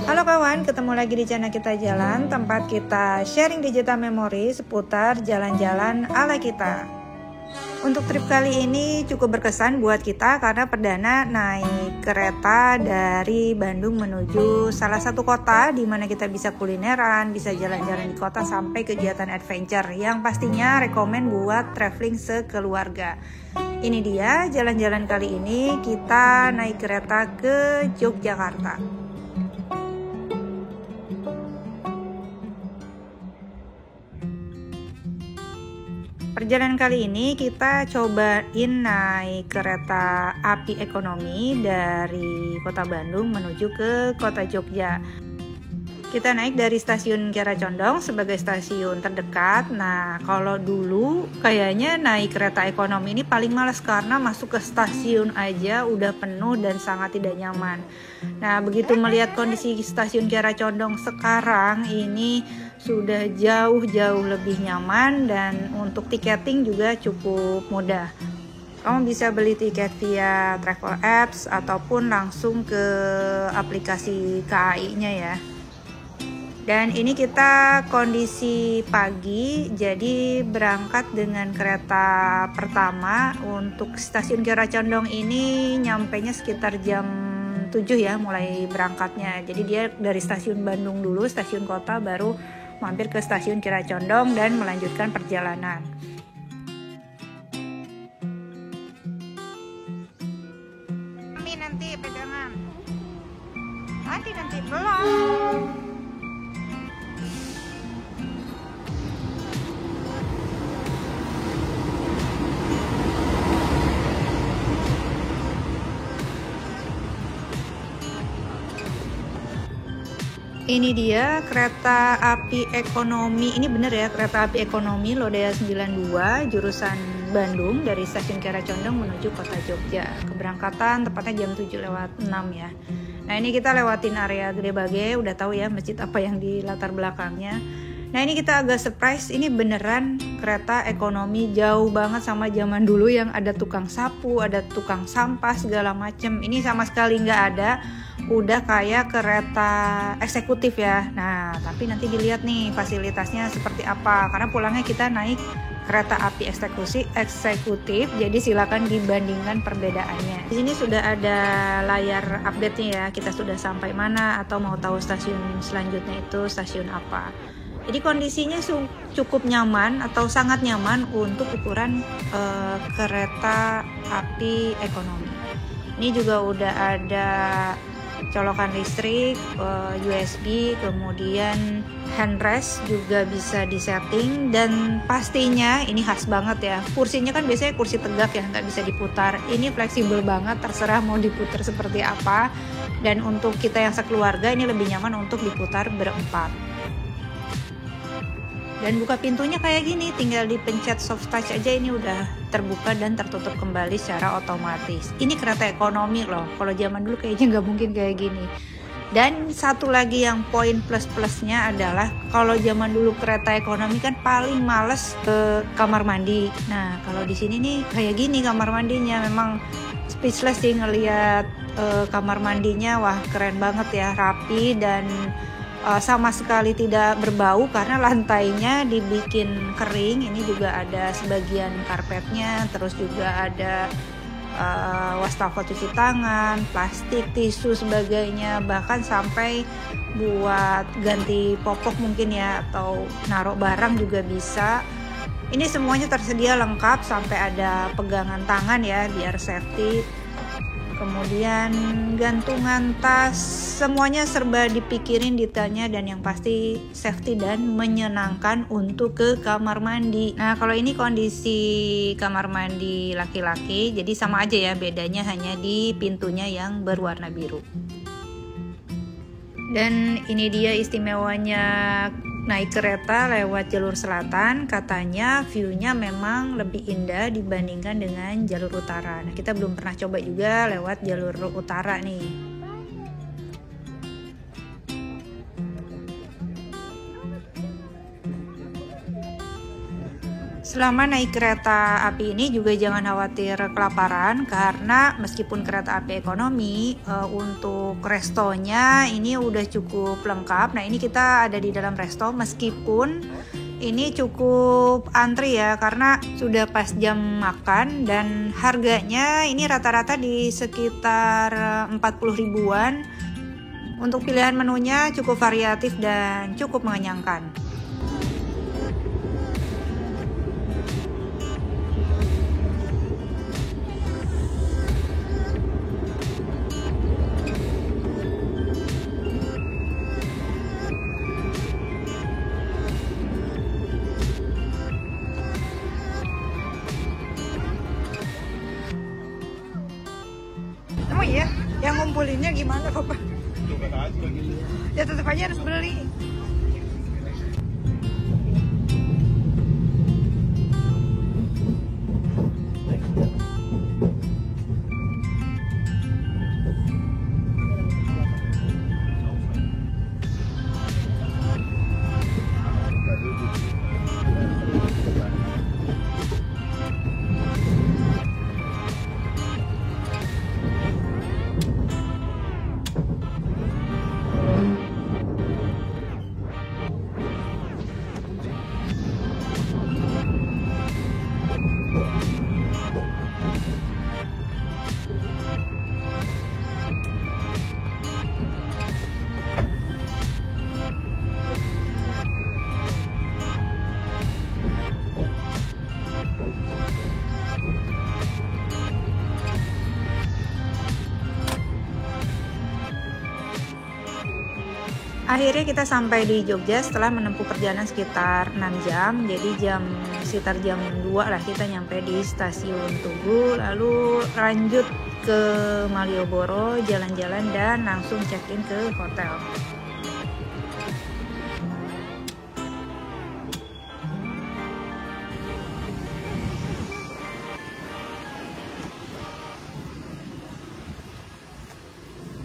Halo kawan, ketemu lagi di channel Kita Jalan, tempat kita sharing digital memory seputar jalan-jalan ala kita. Untuk trip kali ini cukup berkesan buat kita karena perdana naik kereta dari Bandung menuju salah satu kota di mana kita bisa kulineran, bisa jalan-jalan di kota sampai kegiatan adventure yang pastinya rekomen buat traveling sekeluarga. Ini dia jalan-jalan kali ini, kita naik kereta ke Yogyakarta. Perjalanan kali ini kita cobain naik kereta api ekonomi dari kota Bandung menuju ke kota Jogja. Kita naik dari stasiun Kiara Condong sebagai stasiun terdekat. Nah, kalau dulu kayaknya naik kereta ekonomi ini paling males karena masuk ke stasiun aja udah penuh dan sangat tidak nyaman. Nah, begitu melihat kondisi stasiun Kiara Condong sekarang ini sudah jauh-jauh lebih nyaman dan untuk tiketing juga cukup mudah. Kamu bisa beli tiket via travel apps ataupun langsung ke aplikasi KAI-nya ya. Dan ini kita kondisi pagi, jadi berangkat dengan kereta pertama. Untuk stasiun Kiara Condong ini nyampenya sekitar jam 7 ya mulai berangkatnya. Jadi dia dari stasiun Bandung dulu, stasiun kota, baru mampir ke stasiun Kiara Condong dan melanjutkan perjalanan. Nanti pegangan. Nanti belum. Ini dia kereta api ekonomi. Ini bener ya, kereta api ekonomi Lodaya 92 jurusan Bandung dari stasiun Kiara Condong menuju kota Jogja. Keberangkatan tepatnya jam 7:06 ya. Nah, ini kita lewatin area Gede Bage, udah tahu ya masjid apa yang di latar belakangnya. Nah, ini kita agak surprise, ini beneran kereta ekonomi, jauh banget sama zaman dulu yang ada tukang sapu, ada tukang sampah segala macem. Ini sama sekali nggak ada. Udah kayak kereta eksekutif ya. Nah, tapi nanti dilihat nih fasilitasnya seperti apa. Karena pulangnya kita naik kereta api eksekutif, jadi silakan dibandingkan perbedaannya. Di sini sudah ada layar update-nya ya. Kita sudah sampai mana atau mau tahu stasiun selanjutnya itu stasiun apa. Jadi kondisinya cukup nyaman atau sangat nyaman untuk ukuran kereta api ekonomi. Ini juga udah ada colokan listrik, USB, kemudian handrest juga bisa disetting, dan pastinya ini khas banget ya, kursinya kan biasanya kursi tegak ya, nggak bisa diputar. Ini fleksibel banget, terserah mau diputar seperti apa, dan untuk kita yang sekeluarga ini lebih nyaman untuk diputar berempat. Dan buka pintunya kayak gini, tinggal dipencet soft touch aja, ini udah terbuka dan tertutup kembali secara otomatis. Ini kereta ekonomi loh, kalau zaman dulu kayaknya nggak mungkin kayak gini. Dan satu lagi yang poin plus-plusnya adalah kalau zaman dulu kereta ekonomi kan paling males ke kamar mandi. Nah, kalau di sini nih kayak gini kamar mandinya, memang speechless sih ngelihat kamar mandinya. Wah, keren banget ya, rapi dan sama sekali tidak berbau karena lantainya dibikin kering. Ini juga ada sebagian karpetnya, terus juga ada wastafel cuci tangan, plastik, tisu, sebagainya, bahkan sampai buat ganti popok mungkin ya, atau naruh barang juga bisa. Ini semuanya tersedia lengkap, sampai ada pegangan tangan ya biar safety. Kemudian gantungan tas, semuanya serba dipikirin detailnya, dan yang pasti safety dan menyenangkan untuk ke kamar mandi. Nah, kalau ini kondisi kamar mandi laki-laki, jadi sama aja ya, bedanya hanya di pintunya yang berwarna biru. Dan ini dia istimewanya naik kereta lewat jalur selatan, katanya view-nya memang lebih indah dibandingkan dengan jalur utara. Nah, kita belum pernah coba juga lewat jalur utara nih. Selama naik kereta api ini juga jangan khawatir kelaparan, karena meskipun kereta api ekonomi, untuk restonya ini udah cukup lengkap. Nah, ini kita ada di dalam resto meskipun ini cukup antri ya, karena sudah pas jam makan, dan harganya ini rata-rata di sekitar 40 ribuan. Untuk pilihan menunya cukup variatif dan cukup mengenyangkan. Oh iya, yang ngumpulinnya gimana Papa? Ya tetap aja harus beli. Akhirnya kita sampai di Jogja setelah menempuh perjalanan sekitar 6 jam. Jadi sekitar jam 2 lah kita nyampe di stasiun Tugu. Lalu lanjut ke Malioboro, jalan-jalan dan langsung check-in ke hotel.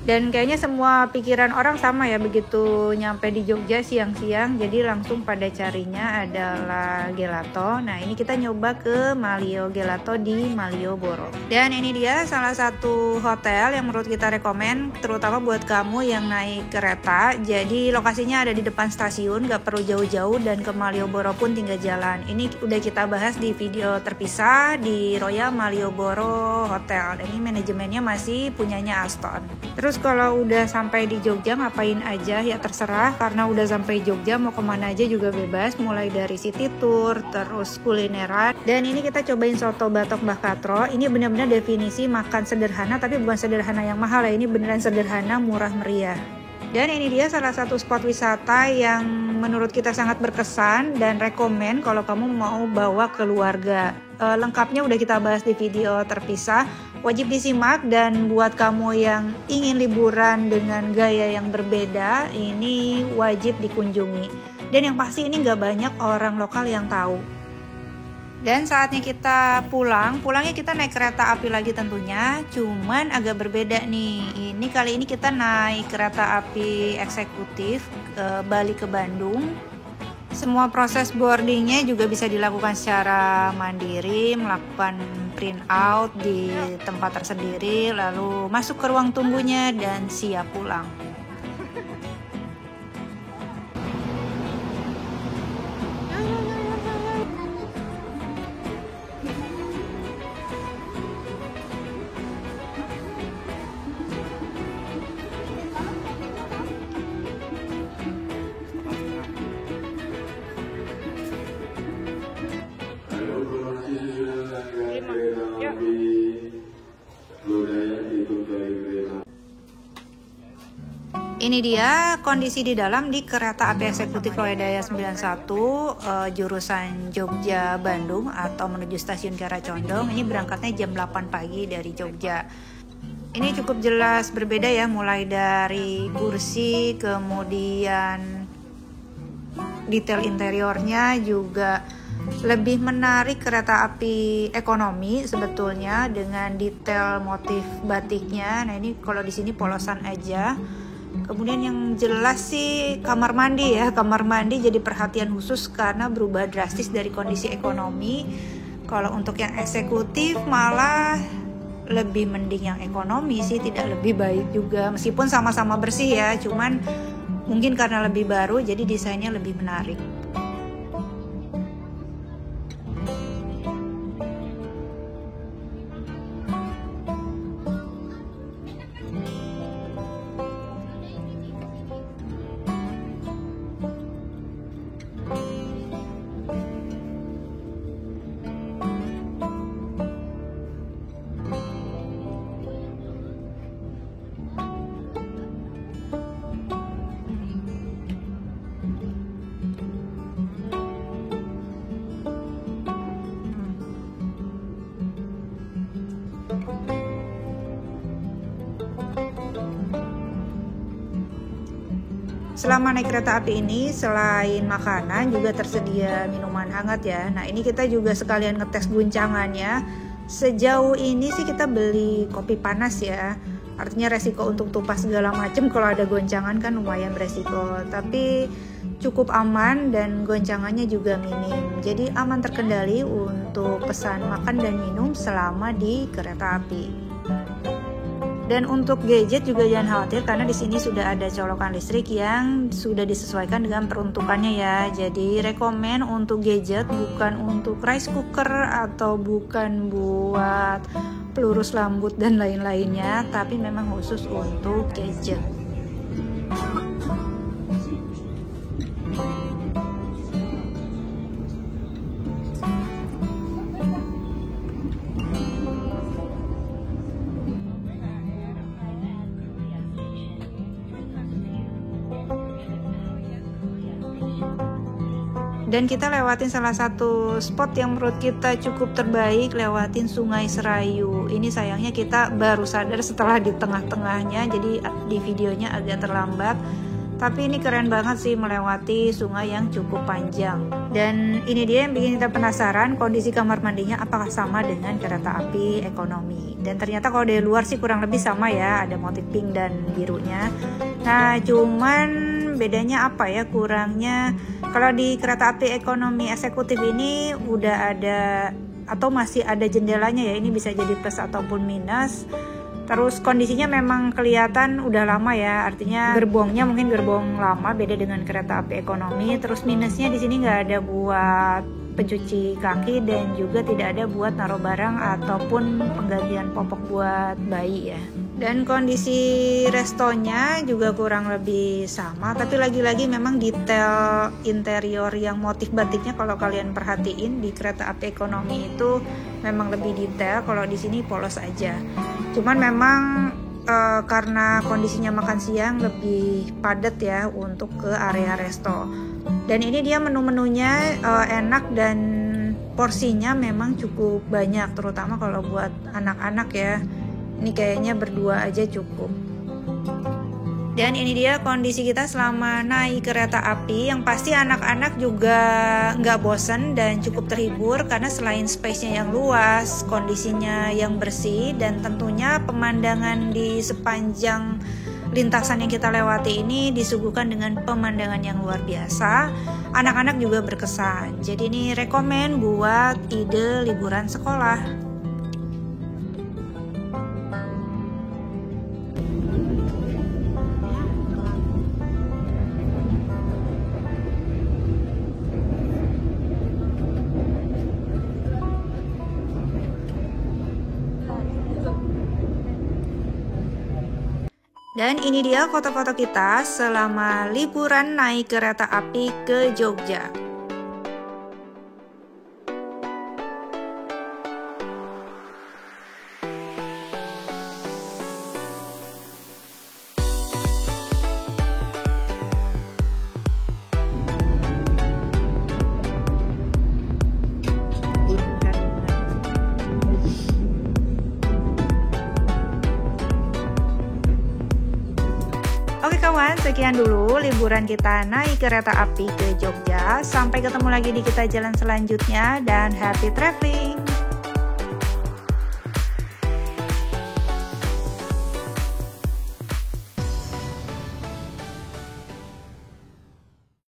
Dan kayaknya semua pikiran orang sama ya, begitu nyampe di Jogja siang-siang, jadi langsung pada carinya adalah gelato. Nah, ini kita nyoba ke Malio Gelato di Malioboro. Dan ini dia salah satu hotel yang menurut kita rekomen, terutama buat kamu yang naik kereta. Jadi lokasinya ada di depan stasiun, gak perlu jauh-jauh, dan ke Malioboro pun tinggal jalan. Ini udah kita bahas di video terpisah di Royal Malioboro Hotel. Dan ini manajemennya masih punyanya Aston. Terus kalau udah sampai di Jogja ngapain aja ya terserah, karena udah sampai Jogja mau kemana aja juga bebas, mulai dari city tour, terus kulineran. Dan ini kita cobain soto batok Mbah Katro. Ini benar-benar definisi makan sederhana, tapi bukan sederhana yang mahal ya, ini beneran sederhana, murah meriah. Dan ini dia salah satu spot wisata yang menurut kita sangat berkesan dan rekomen kalau kamu mau bawa keluarga. Lengkapnya udah kita bahas di video terpisah. Wajib disimak, dan buat kamu yang ingin liburan dengan gaya yang berbeda, ini wajib dikunjungi. Dan yang pasti ini nggak banyak orang lokal yang tahu. Dan saatnya kita pulangnya kita naik kereta api lagi tentunya, cuman agak berbeda nih. Ini kali ini kita naik kereta api eksekutif balik ke Bandung. Semua proses boardingnya juga bisa dilakukan secara mandiri, melakukan print out di tempat tersendiri, lalu masuk ke ruang tunggunya dan siap pulang. Ini dia kondisi di dalam di kereta api eksekutif Royadaya 91 jurusan Jogja Bandung atau menuju stasiun Kiara Condong. Ini berangkatnya jam 8 pagi dari Jogja. Ini cukup jelas berbeda ya, mulai dari kursi, kemudian detail interiornya juga lebih menarik kereta api ekonomi sebetulnya, dengan detail motif batiknya. Nah, ini kalau di sini polosan aja. Kemudian yang jelas sih kamar mandi ya. Kamar mandi jadi perhatian khusus karena berubah drastis dari kondisi ekonomi. Kalau untuk yang eksekutif malah lebih mending yang ekonomi sih, tidak lebih baik juga. Meskipun sama-sama bersih ya, cuman mungkin karena lebih baru jadi desainnya lebih menarik. Selama naik kereta api ini, selain makanan juga tersedia minuman hangat ya. Nah ini kita juga sekalian ngetes guncangannya. Sejauh ini sih kita beli kopi panas ya. Artinya resiko untuk tumpah segala macam kalau ada goncangan kan lumayan beresiko. Tapi cukup aman dan goncangannya juga minim. Jadi aman terkendali untuk pesan makan dan minum selama di kereta api. Dan untuk gadget juga jangan khawatir karena di sini sudah ada colokan listrik yang sudah disesuaikan dengan peruntukannya ya. Jadi rekomen untuk gadget, bukan untuk rice cooker atau bukan buat pelurus rambut dan lain-lainnya, tapi memang khusus untuk gadget. Dan kita lewatin salah satu spot yang menurut kita cukup terbaik, lewatin Sungai Serayu. Ini sayangnya kita baru sadar setelah di tengah-tengahnya, jadi di videonya agak terlambat. Tapi ini keren banget sih melewati sungai yang cukup panjang. Dan ini dia yang bikin kita penasaran, kondisi kamar mandinya apakah sama dengan kereta api ekonomi. Dan ternyata kalau dari luar sih kurang lebih sama ya, ada motif pink dan birunya. Nah cuman bedanya apa ya, kurangnya kalau di kereta api ekonomi eksekutif ini udah ada atau masih ada jendelanya ya, ini bisa jadi plus ataupun minus. Terus kondisinya memang kelihatan udah lama ya, artinya gerbongnya mungkin gerbong lama, beda dengan kereta api ekonomi. Terus minusnya di sini nggak ada buat pencuci kaki dan juga tidak ada buat naruh barang ataupun penggantian popok buat bayi ya. Dan kondisi restonya juga kurang lebih sama, tapi lagi-lagi memang detail interior yang motif batiknya kalau kalian perhatiin di kereta api ekonomi itu memang lebih detail. Kalau di sini polos aja. Cuman memang karena kondisinya makan siang lebih padat ya untuk ke area resto. Dan ini dia menu-menunya enak dan porsinya memang cukup banyak, terutama kalau buat anak-anak ya. Ini kayaknya berdua aja cukup. Dan ini dia kondisi kita selama naik kereta api. Yang pasti anak-anak juga nggak bosen dan cukup terhibur karena selain space-nya yang luas, kondisinya yang bersih, dan tentunya pemandangan di sepanjang lintasan yang kita lewati ini disuguhkan dengan pemandangan yang luar biasa. Anak-anak juga berkesan. Jadi ini rekomen buat ide liburan sekolah. Dan ini dia foto-foto kita selama liburan naik kereta api ke Jogja. Oke kawan, sekian dulu liburan kita naik kereta api ke Jogja. Sampai ketemu lagi di kita jalan selanjutnya dan happy traveling!